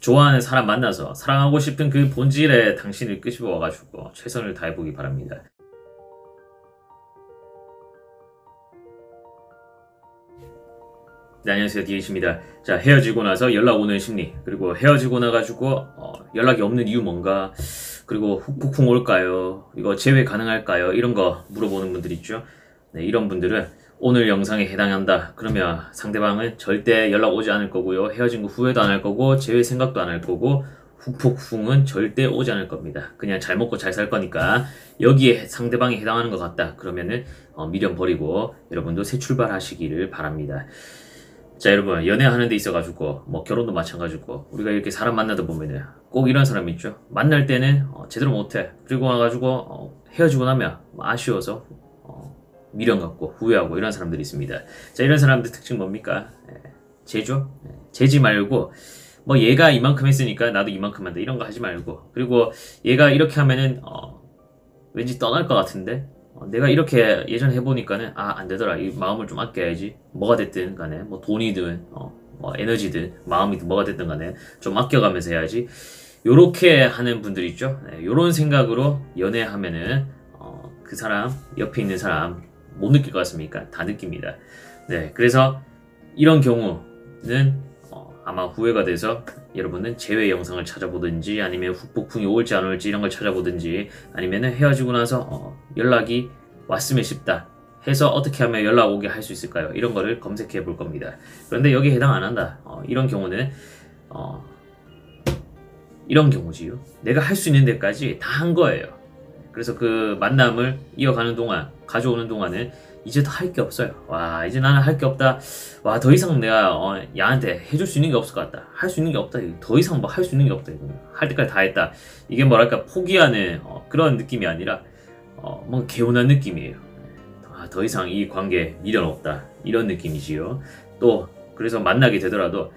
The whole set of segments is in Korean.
좋아하는 사람 만나서 사랑하고 싶은 그 본질에 당신을 끄집어와가지고 최선을 다해보기 바랍니다. 네, 안녕하세요. 디에이치입니다. 자, 헤어지고 나서 연락 오는 심리, 그리고 헤어지고 나가지고 연락이 없는 이유 뭔가, 그리고 훅폭풍 올까요? 이거 재회 가능할까요? 이런 거 물어보는 분들 있죠. 네, 이런 분들은 오늘 영상에 해당한다. 그러면 상대방은 절대 연락 오지 않을 거고요. 헤어진 거 후회도 안 할 거고, 재회 생각도 안 할 거고, 훅폭풍은 절대 오지 않을 겁니다. 그냥 잘 먹고 잘 살 거니까 여기에 상대방이 해당하는 것 같다. 그러면은 미련 버리고 여러분도 새 출발하시기를 바랍니다. 자, 여러분, 연애하는 데 있어가지고 뭐 결혼도 마찬가지고 우리가 이렇게 사람 만나다 보면은 꼭 이런 사람 있죠. 만날 때는 제대로 못해. 그리고 와가지고 헤어지고 나면 아쉬워서 미련 갖고 후회하고 이런 사람들이 있습니다. 자, 이런 사람들 특징 뭡니까? 재죠? 재지 말고 뭐 얘가 이만큼 했으니까 나도 이만큼 한다 이런 거 하지 말고, 그리고 얘가 이렇게 하면은 왠지 떠날 것 같은데 내가 이렇게 예전에 해보니까는 안 되더라. 이 마음을 좀 아껴야지. 뭐가 됐든 간에 뭐 돈이든 뭐 에너지든 마음이든 뭐가 됐든 간에 좀 아껴가면서 해야지. 요렇게 하는 분들 있죠. 네, 요런 생각으로 연애하면은 그 사람 옆에 있는 사람 못 느낄 것 같습니까? 다 느낍니다. 네, 그래서 이런 경우는 아마 후회가 돼서 여러분은 재회 영상을 찾아보든지 아니면 훅폭풍이 올지 안 올지 이런 걸 찾아보든지 아니면 헤어지고 나서 연락이 왔으면 싶다 해서 어떻게 하면 연락 오게 할 수 있을까요? 이런 거를 검색해 볼 겁니다. 그런데 여기에 해당 안 한다. 이런 경우는 이런 경우지요. 내가 할 수 있는 데까지 다 한 거예요. 그래서 그 만남을 이어가는 동안, 가져오는 동안은 이제 더 할 게 없어요. 와, 이제 나는 할 게 없다. 와, 더 이상 내가 야한테 해줄 수 있는 게 없을 것 같다. 할 수 있는 게 없다. 더 이상 뭐 할 수 있는 게 없다. 할 때까지 다 했다. 이게 뭐랄까 포기하는 그런 느낌이 아니라 뭔가 개운한 느낌이에요. 더 이상 이 관계에 미련 없다. 이런 느낌이지요. 또 그래서 만나게 되더라도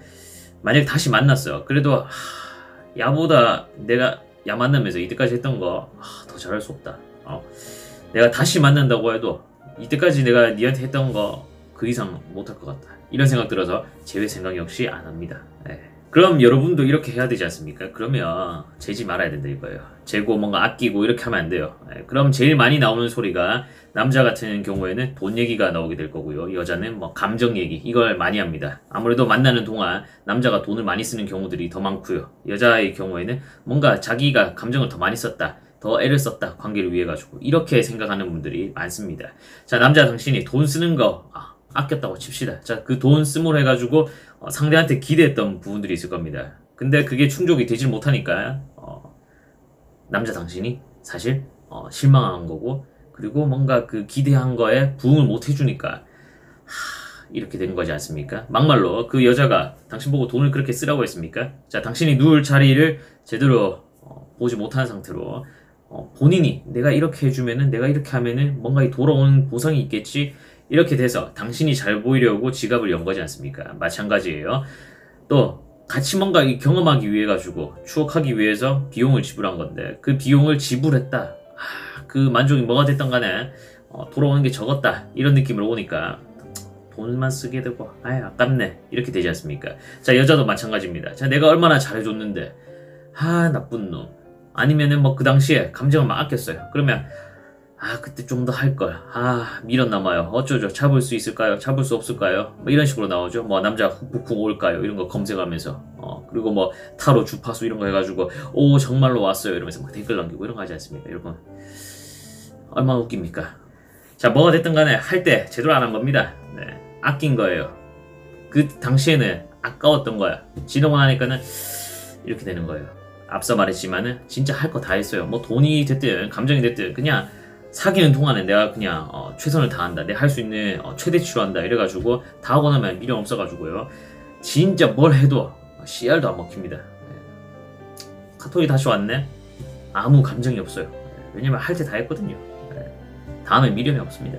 만약 다시 만났어요. 그래도 야보다 내가 야 만나면서 이때까지 했던 거 더 잘할 수 없다. 내가 다시 만난다고 해도 이때까지 내가 니한테 했던 거 그 이상 못할 것 같다. 이런 생각 들어서 재회 생각 역시 안 합니다. 네. 그럼 여러분도 이렇게 해야 되지 않습니까? 그러면 재지 말아야 된다 이거예요. 재고 뭔가 아끼고 이렇게 하면 안 돼요. 네. 그럼 제일 많이 나오는 소리가 남자 같은 경우에는 돈 얘기가 나오게 될 거고요. 여자는 뭐 감정 얘기 이걸 많이 합니다. 아무래도 만나는 동안 남자가 돈을 많이 쓰는 경우들이 더 많고요. 여자의 경우에는 뭔가 자기가 감정을 더 많이 썼다. 더 애를 썼다. 관계를 위해 가지고 이렇게 생각하는 분들이 많습니다. 자, 남자 당신이 돈 쓰는 거 아꼈다고 칩시다. 자, 그 돈 씀으로 해가지고 상대한테 기대했던 부분들이 있을 겁니다. 근데 그게 충족이 되질 못하니까 남자 당신이 사실 실망한 거고, 그리고 뭔가 그 기대한 거에 부응을 못 해주니까 이렇게 된 거지 않습니까? 막말로 그 여자가 당신 보고 돈을 그렇게 쓰라고 했습니까? 자, 당신이 누울 자리를 제대로 보지 못한 상태로 본인이 내가 이렇게 해주면은 내가 이렇게 하면은 뭔가 이 돌아오는 보상이 있겠지 이렇게 돼서 당신이 잘 보이려고 지갑을 연 거지 않습니까? 마찬가지예요. 또 같이 뭔가 경험하기 위해 가지고 추억하기 위해서 비용을 지불한 건데 그 비용을 지불했다. 그 만족이 뭐가 됐던 간에 돌아오는 게 적었다. 이런 느낌으로 오니까 돈만 쓰게 되고 아깝네 이렇게 되지 않습니까? 자, 여자도 마찬가지입니다. 자, 내가 얼마나 잘해줬는데 나쁜 놈. 아니면은 뭐 그 당시에 감정을 막 아꼈어요. 그러면 그때 좀 더 할걸. 미련 남아요. 어쩌죠? 잡을 수 있을까요? 잡을 수 없을까요? 뭐 이런 식으로 나오죠. 뭐 남자 훅훅 올까요? 이런 거 검색하면서 그리고 뭐 타로 주파수 이런 거 해가지고 오 정말로 왔어요 이러면서 막 댓글 남기고 이런 거 하지 않습니까? 여러분 얼마나 웃깁니까? 자, 뭐가 됐든 간에 할 때 제대로 안 한 겁니다. 네, 아낀 거예요. 그 당시에는 아까웠던 거야. 지나고 나니까는 이렇게 되는 거예요. 앞서 말했지만은 진짜 할 거 다 했어요. 뭐 돈이 됐든 감정이 됐든 그냥 사귀는 동안에 내가 그냥 최선을 다한다. 내가 할 수 있는 최대치로 한다. 이래가지고 다 하고 나면 미련 없어가지고요. 진짜 뭘 해도 씨알도 안 먹힙니다. 네. 카톡이 다시 왔네? 아무 감정이 없어요. 네. 왜냐면 할 때 다 했거든요. 네. 다음에 미련이 없습니다.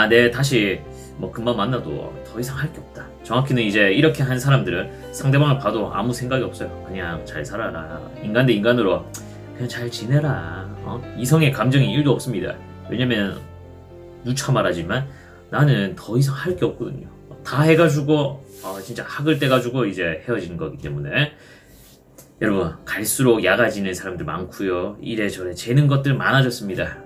네, 다시 뭐 금방 만나도 더 이상 할 게 없다. 정확히는 이제 이렇게 한 사람들은 상대방을 봐도 아무 생각이 없어요. 그냥 잘 살아라. 인간 대 인간으로 그냥 잘 지내라. 이성의 감정이 1도 없습니다. 왜냐면 누차 말하지만 나는 더 이상 할 게 없거든요. 다 해가지고 진짜 학을 떼가지고 이제 헤어지는 거기 때문에 여러분 갈수록 야가지는 사람들 많고요. 이래저래 재는 것들 많아졌습니다.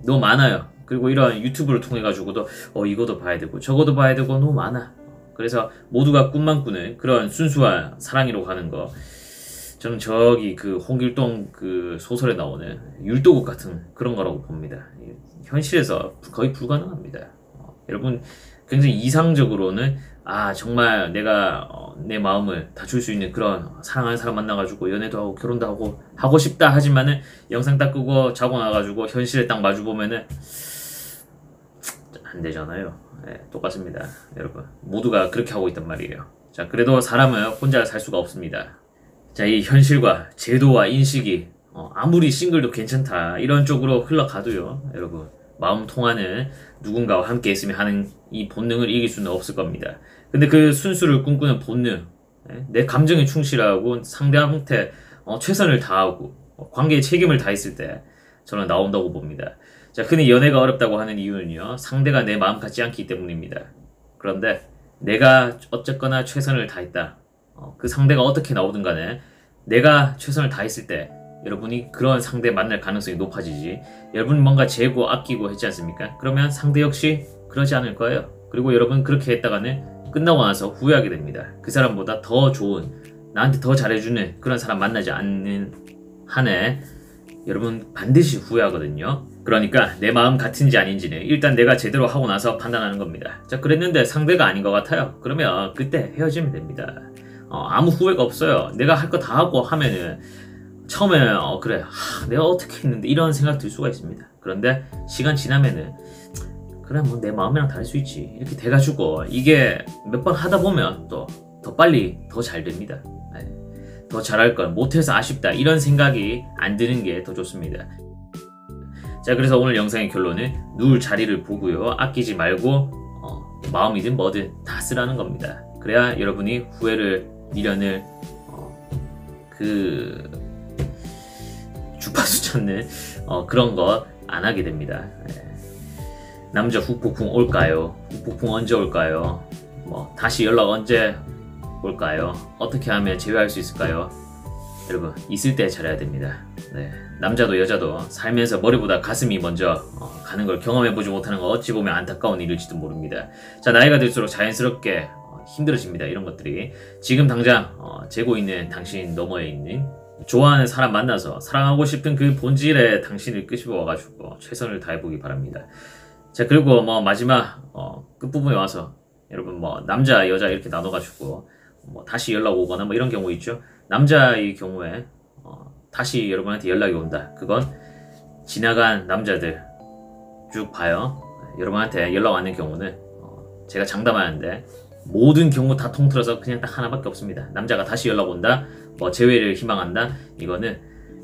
너무 많아요. 그리고 이런 유튜브를 통해 가지고도 이거도 봐야 되고 저거도 봐야 되고 너무 많아. 그래서 모두가 꿈만 꾸는 그런 순수한 사랑이라고 하는 거, 저는 저기 그 홍길동 그 소설에 나오는 율도국 같은 그런 거라고 봅니다. 현실에서 거의 불가능합니다. 여러분 굉장히 이상적으로는 정말 내가 내 마음을 다 줄 수 있는 그런 사랑하는 사람 만나가지고 연애도 하고 결혼도 하고 싶다 하지만은 영상 딱 끄고 자고 나가지고 현실에 딱 마주보면은 안 되잖아요. 똑같습니다. 여러분 모두가 그렇게 하고 있단 말이에요. 자, 그래도 사람은 혼자 살 수가 없습니다. 자, 이 현실과 제도와 인식이 아무리 싱글도 괜찮다 이런 쪽으로 흘러가도요, 여러분 마음 통하는 누군가와 함께 있으면 하는 이 본능을 이길 수는 없을 겁니다. 근데 그 순수를 꿈꾸는 본능, 내 감정에 충실하고 상대한테 최선을 다하고 관계에 책임을 다했을 때 저는 나온다고 봅니다. 자, 흔히 연애가 어렵다고 하는 이유는요, 상대가 내 마음 같지 않기 때문입니다. 그런데 내가 어쨌거나 최선을 다했다. 그 상대가 어떻게 나오든 간에 내가 최선을 다했을 때 여러분이 그런 상대 만날 가능성이 높아지지. 여러분 뭔가 재고 아끼고 했지 않습니까? 그러면 상대 역시 그러지 않을 거예요. 그리고 여러분 그렇게 했다가는 끝나고 나서 후회하게 됩니다. 그 사람보다 더 좋은, 나한테 더 잘해주는 그런 사람 만나지 않는 한에 여러분 반드시 후회하거든요. 그러니까 내 마음 같은지 아닌지는 일단 내가 제대로 하고 나서 판단하는 겁니다. 자, 그랬는데 상대가 아닌 것 같아요. 그러면 그때 헤어지면 됩니다. 아무 후회가 없어요. 내가 할 거 다 하고 하면은 처음에 그래 내가 어떻게 했는데 이런 생각 들 수가 있습니다. 그런데 시간 지나면은 그래 뭐 내 마음이랑 다를 수 있지 이렇게 돼가지고 이게 몇 번 하다 보면 또 더 빨리 더 잘 됩니다. 더 잘할 걸 못해서 아쉽다 이런 생각이 안 드는 게 더 좋습니다. 자, 그래서 오늘 영상의 결론은 누울 자리를 보고요, 아끼지 말고 마음이든 뭐든 다 쓰라는 겁니다. 그래야 여러분이 후회를 미련을 그 주파수 찾는 그런 거 안 하게 됩니다. 남자 후폭풍 올까요? 후폭풍 언제 올까요? 다시 연락 언제 올까요? 어떻게 하면 제외할 수 있을까요? 여러분 있을 때 잘해야 됩니다. 남자도 여자도 살면서 머리보다 가슴이 먼저 가는 걸 경험해보지 못하는 건 어찌 보면 안타까운 일일지도 모릅니다. 자, 나이가 들수록 자연스럽게 힘들어집니다. 이런 것들이 지금 당장 재고 있는 당신 너머에 있는 좋아하는 사람 만나서 사랑하고 싶은 그 본질에 당신을 끄집어와가지고 최선을 다해보기 바랍니다. 자, 그리고 마지막 끝부분에 와서 여러분 남자 여자 이렇게 나눠가지고 다시 연락 오거나 이런 경우 있죠. 남자의 경우에 다시 여러분한테 연락이 온다. 그건 지나간 남자들 쭉 봐요. 여러분한테 연락 왔는 경우는 제가 장담하는데 모든 경우 다 통틀어서 그냥 딱 하나밖에 없습니다. 남자가 다시 연락 온다, 재회를 희망한다. 이거는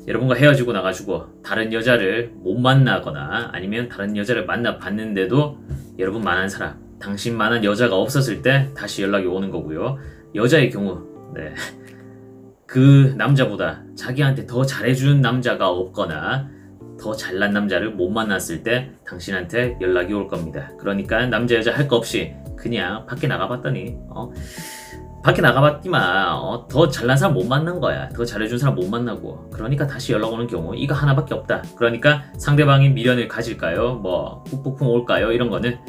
여러분과 헤어지고 나가지고 다른 여자를 못 만나거나 아니면 다른 여자를 만나봤는데도 여러분만한 사람, 당신만한 여자가 없었을 때 다시 연락이 오는 거고요. 여자의 경우 그 남자보다 자기한테 더 잘해주는 남자가 없거나 더 잘난 남자를 못 만났을 때 당신한테 연락이 올 겁니다. 그러니까 남자 여자 할 거 없이 그냥 밖에 나가봤더니 밖에 나가봤지만 더 잘난 사람 못 만난 거야. 더 잘해준 사람 못 만나고. 그러니까 다시 연락 오는 경우 이거 하나밖에 없다. 그러니까 상대방이 미련을 가질까요? 후폭풍 올까요? 이런 거는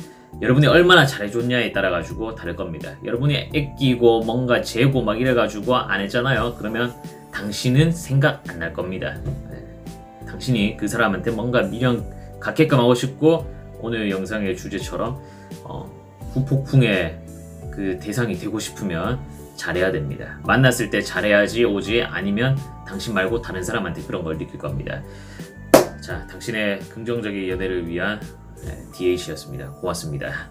여러분이 얼마나 잘해줬냐에 따라 가지고 다를 겁니다. 여러분이 아끼고 뭔가 재고 이래가지고 안 했잖아요. 그러면 당신은 생각 안 날 겁니다. 당신이 그 사람한테 뭔가 미련 갖게끔 하고 싶고, 오늘 영상의 주제처럼 후폭풍의 그 대상이 되고 싶으면 잘해야 됩니다. 만났을 때 잘해야지 오지, 아니면 당신 말고 다른 사람한테 그런 걸 느낄 겁니다. 자, 당신의 긍정적인 연애를 위한 DH였습니다. 고맙습니다.